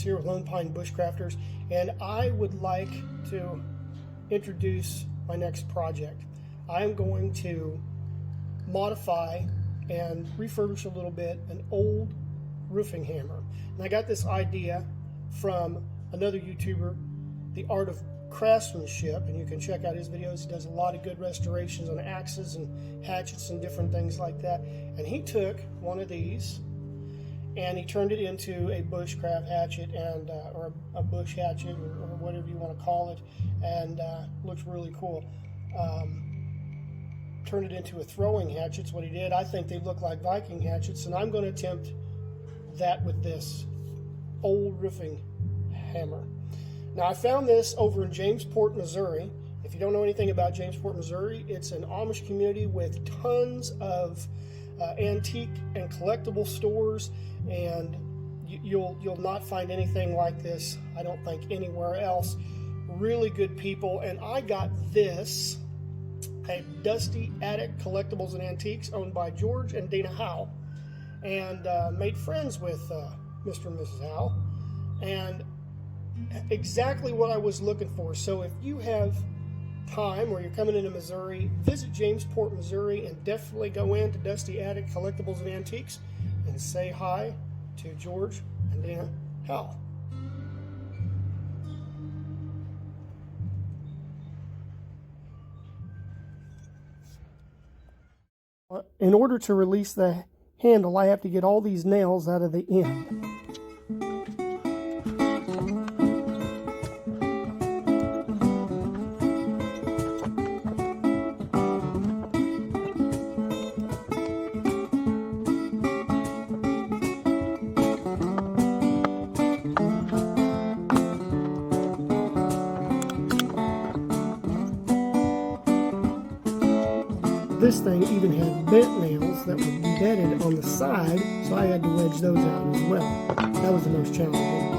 here with Lone Pine Bushcrafters, and I would like to introduce my next project. I am going to modify and refurbish a little bit an old roofing hammer. And I got this idea from another YouTuber, The Art of Craftsmanship, and you can check out his videos. He does a lot of good restorations on axes and hatchets and different things like that. And he took one of these and he turned it into a bushcraft hatchet, and or a bush hatchet, or whatever you want to call it, and looks really cool. Turned it into a throwing hatchet. What he did. I think they look like Viking hatchets, and I'm going to attempt that with this old roofing hammer. Now, I found this over in Jamesport, Missouri. If you don't know anything about Jamesport, Missouri, it's an Amish community with tons of antique and collectible stores, and you'll not find anything like this, I don't think, anywhere else. Really good people. And I got this, a Dusty Attic Collectibles and Antiques, owned by George and Dana Howe, and made friends with Mr. and Mrs. Howe, and exactly what I was looking for. So if you have time, or you're coming into Missouri, visit Jamesport, Missouri, and definitely go into Dusty Attic Collectibles and Antiques and say hi to George and Dana Howe. In order to release the handle, I have to get all these nails out of the end. This thing even had bent nails that were embedded on the side, so I had to wedge those out as well. That was the most challenging.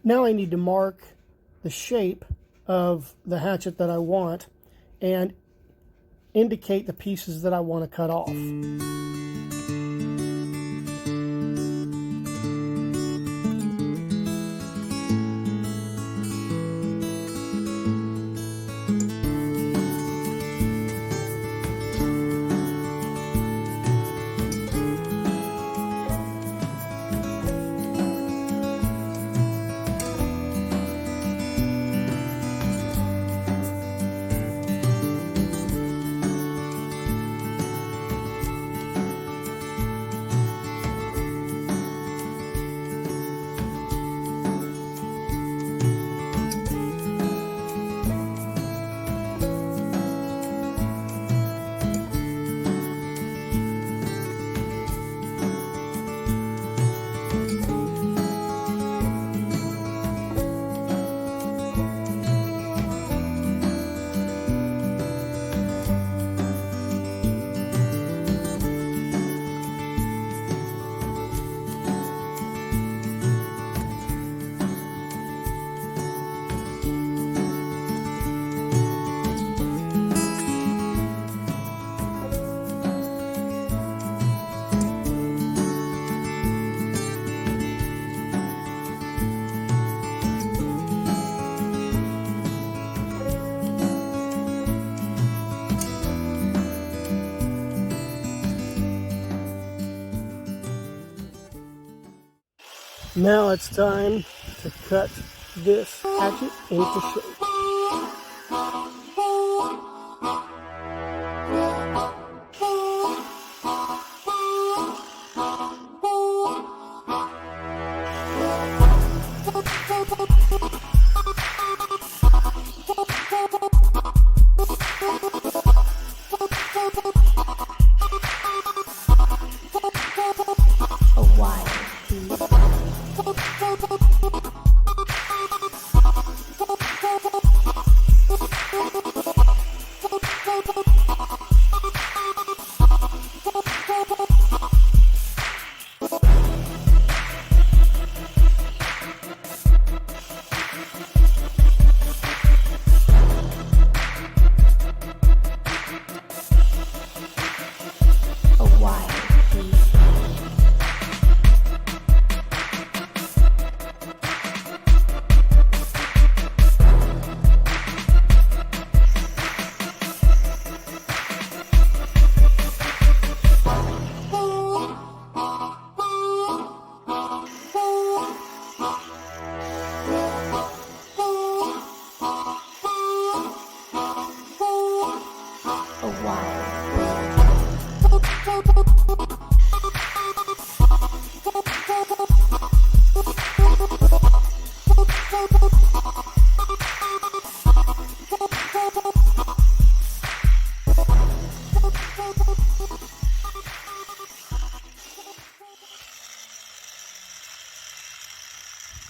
Now I need to mark the shape of the hatchet that I want and indicate the pieces that I want to cut off. Now it's time to cut this hatchet into shape. A wild piece.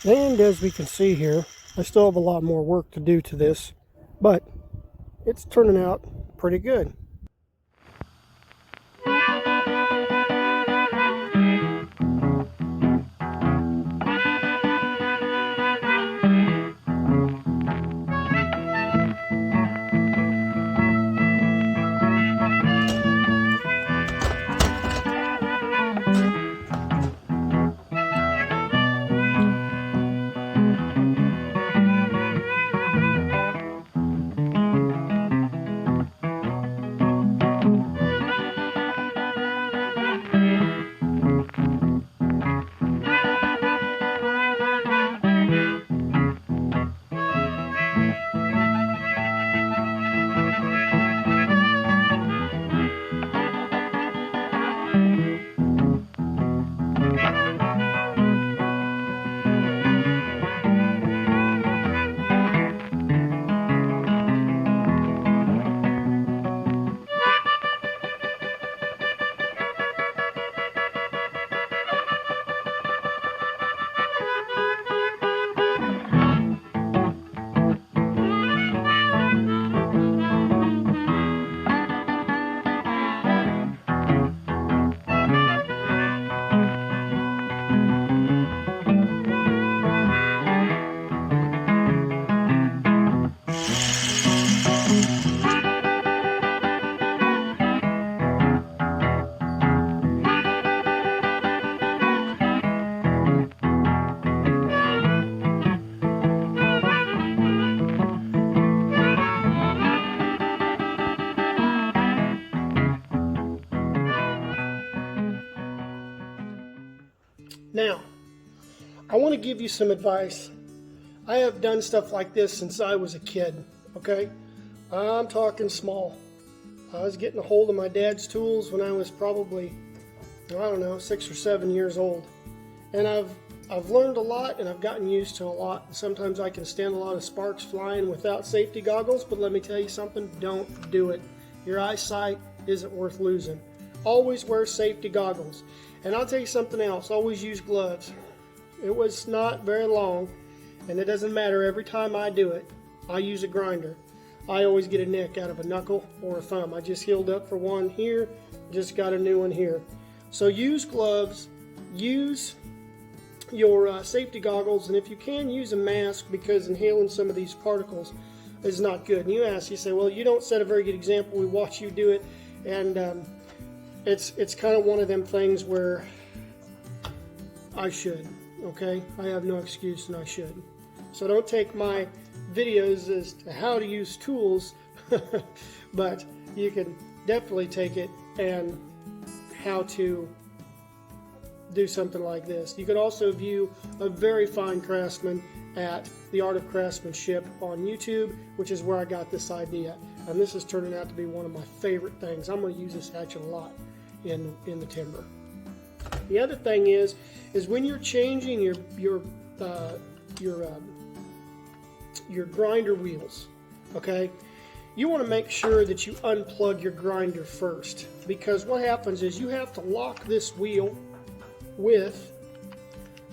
And as we can see here, I still have a lot more work to do to this, but it's turning out pretty good. Now, I want to give you some advice. I have done stuff like this since I was a kid, okay? I'm talking small. I was getting a hold of my dad's tools when I was probably, I don't know, 6 or 7 years old. And I've learned a lot, and I've gotten used to a lot. Sometimes I can stand a lot of sparks flying without safety goggles, but let me tell you something, don't do it. Your eyesight isn't worth losing. Always wear safety goggles. And I'll tell you something else, always use gloves. It was not very long, and it doesn't matter, every time I do it, I use a grinder. I always get a nick out of a knuckle or a thumb. I just healed up for one here, just got a new one here. So use gloves, use your safety goggles, and if you can, use a mask, because inhaling some of these particles is not good. And you say, well, you don't set a very good example. We watch you do it, and it's kind of one of them things where I should, okay? I have no excuse, and I should. So don't take my videos as to how to use tools, but you can definitely take it and how to do something like this. You can also view a very fine craftsman at The Art of Craftsmanship on YouTube, which is where I got this idea. And this is turning out to be one of my favorite things. I'm going to use this hatchet a lot in the timber. The other thing is when you're changing your grinder wheels, okay, you want to make sure that you unplug your grinder first, because what happens is you have to lock this wheel with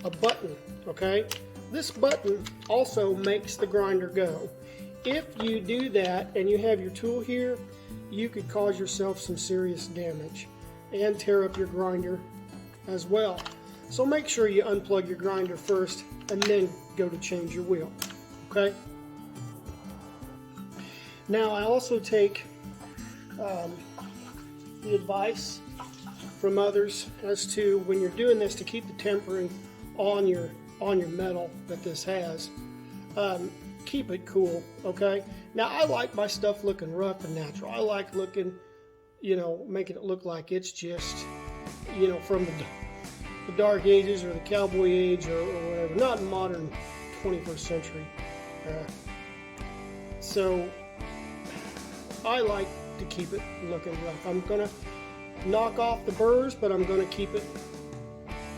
a button, okay? This button also makes the grinder go. If you do that and you have your tool here, you could cause yourself some serious damage and tear up your grinder as well. So make sure you unplug your grinder first and then go to change your wheel, okay? Now I also take the advice from others as to when you're doing this, to keep the tempering on your metal that this has, keep it cool, okay? Now I like my stuff looking rough and natural. I like looking, making it look like it's just, from the dark ages or the cowboy age or whatever, not modern 21st century. So I like to keep it looking rough. I'm gonna knock off the burrs, but I'm going to keep it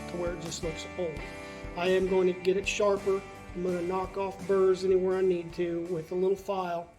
to where it just looks old. I am going to get it sharper. I'm going to knock off burrs anywhere I need to with a little file,